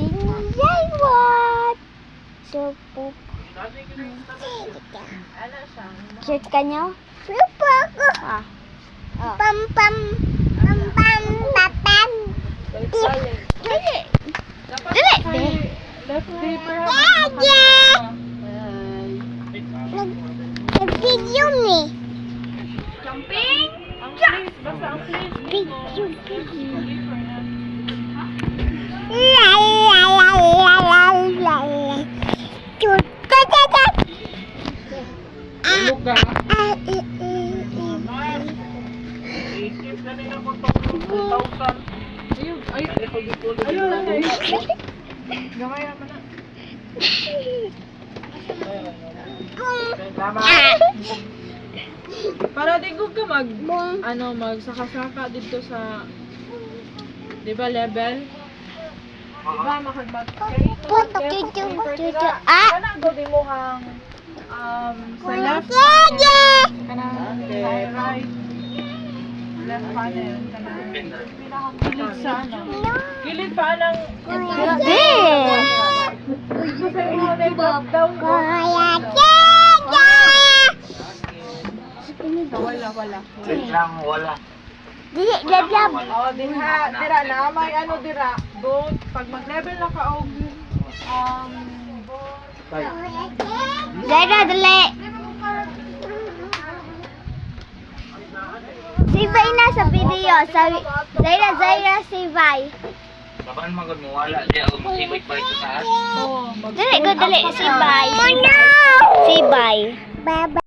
what? So, poop. Cute ka niyo? Lupa ako. Ah. Oh. Pam, pam. Pam, pam, pam, pam. Dili. Dili. Left day Nag-video ni. Jumping? Ang place, basta ang place. Video. Tulog ka. Isip na nila kung 2,000. Ayun. Gamay naman na. Para di ko ka magsaka-saka dito sa, di ba, level? Di ba, kana ko di mo hang sa left kanang right left panel kanang kilid sa ano kilid pa nang Wala. Dili, lablab. Oh, dira na may ano dira. Boat pag mag-level na ka og Zaira, dali. Sibay na sa video. Zaira, sibay. Kapan magod mo wala diya ako masibay pa ito taas. oh, Dali, go, dali. Sibay. Sibay. Bye-bye.